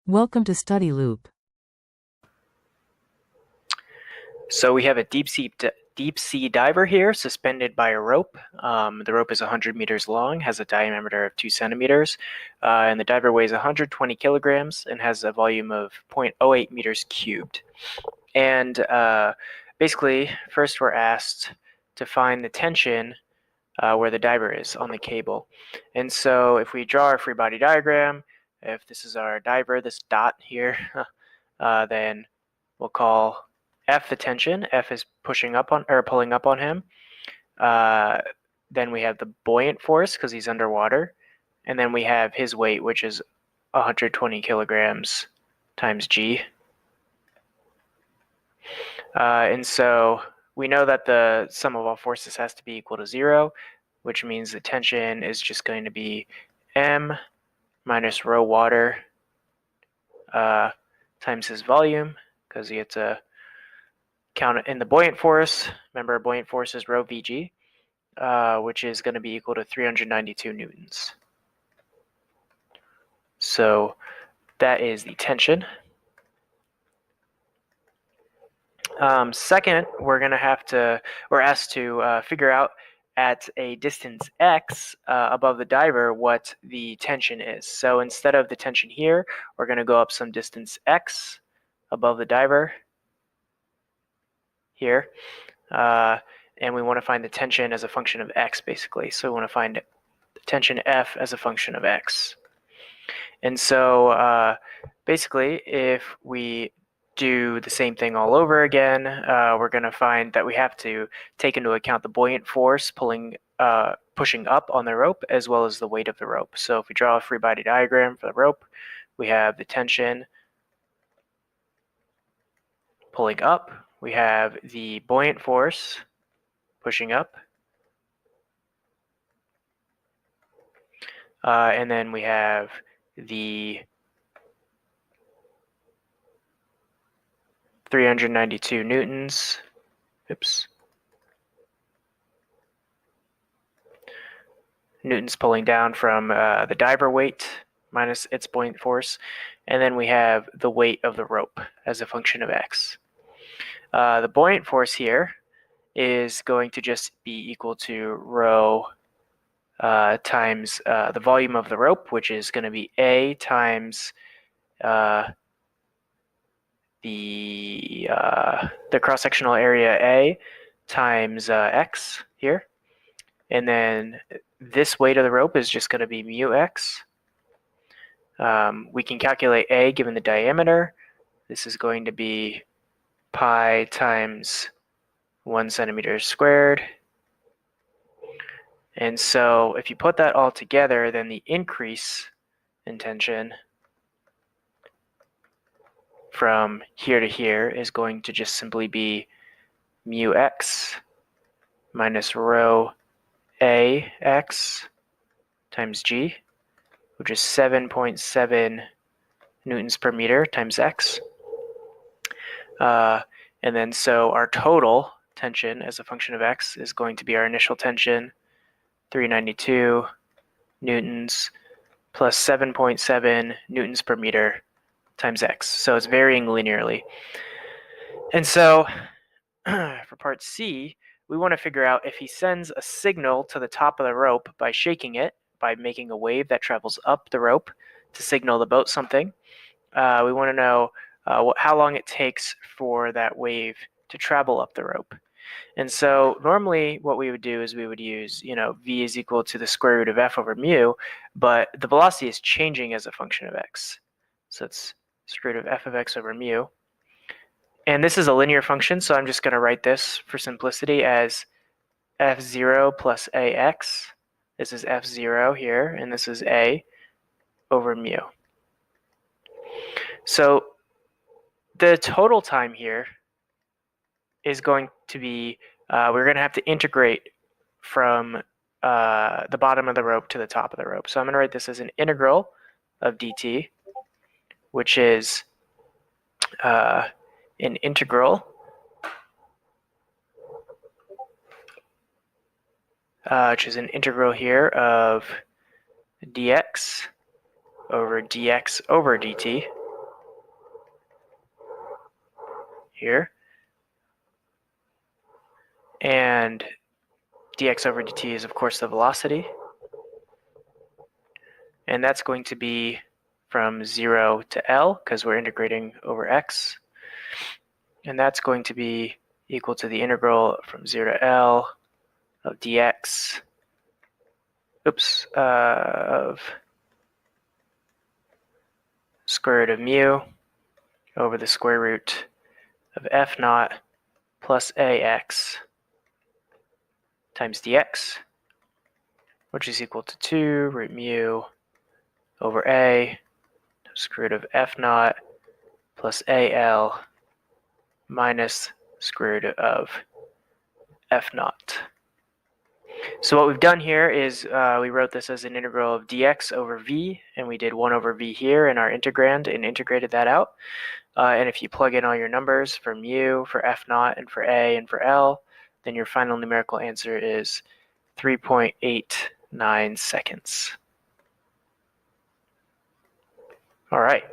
Welcome to Study Loop. So we have a deep sea diver here, suspended by a rope. The rope is 100 meters long, has a diameter of 2 centimeters, and the diver weighs 120 kilograms and has a volume of 0.08 meters cubed. And basically, first we're asked to find the tension where the diver is on the cable. And so if we draw our free body diagram, if this is our diver, this dot here, then we'll call F the tension. F is pushing up on or pulling up on him. Uh, then we have the buoyant force because he's underwater, and then we have his weight, which is 120 kilograms times g. And so we know that the sum of all forces has to be equal to 0, which means the tension is just going to be m minus rho water times his volume, because you have to count it in the buoyant force. Remember, buoyant force is rho vg, which is going to be equal to 392 newtons. So that is the tension. Second, we're asked to figure out at a distance x above the diver what the tension is. So instead of the tension here, we're going to go up some distance x above the diver here. And we want to find the tension as a function of x, basically. So we want to find the tension F as a function of x. And so basically, if we do the same thing all over again, we're going to find that we have to take into account the buoyant force pushing up on the rope, as well as the weight of the rope. So if we draw a free body diagram for the rope, we have the tension pulling up, we have the buoyant force pushing up, and then we have the 392 newtons. Newtons pulling down from the diver weight minus its buoyant force. And then we have the weight of the rope as a function of x. The buoyant force here is going to just be equal to rho times the volume of the rope, which is going to be A times the cross-sectional area A times x here. And then this weight of the rope is just going to be mu x. We can calculate A given the diameter. This is going to be pi times 1 centimeter squared. And so if you put that all together, then the increase in tension from here to here is going to just simply be mu x minus rho a x times g, which is 7.7 newtons per meter times x. And then so our total tension as a function of x is going to be our initial tension, 392 newtons plus 7.7 newtons per meter times x. So it's varying linearly. And so for part C, we want to figure out if he sends a signal to the top of the rope by shaking it, by making a wave that travels up the rope to signal the boat something. We want to know how long it takes for that wave to travel up the rope. And so normally what we would do is we would use, v is equal to the square root of f over mu, but the velocity is changing as a function of x. So it's square root of f of x over mu. And this is a linear function, so I'm just going to write this for simplicity as f0 plus ax. This is f0 here, and this is a over mu. So the total time here is going to be, we're going to have to integrate from the bottom of the rope to the top of the rope. So I'm going to write this as an integral of dt, which is an integral here of dx over dt. here. And dx over dt is, of course, the velocity. And that's going to be from 0 to L, because we're integrating over x. And that's going to be equal to the integral from 0 to L of dx, of square root of mu over the square root of f naught plus ax times dx, which is equal to 2 root mu over a square root of f naught plus al minus square root of f naught. So what we've done here is we wrote this as an integral of dx over v, and we did 1 over v here in our integrand and integrated that out. And if you plug in all your numbers for mu, for f naught, and for a, and for l, then your final numerical answer is 3.89 seconds. All right.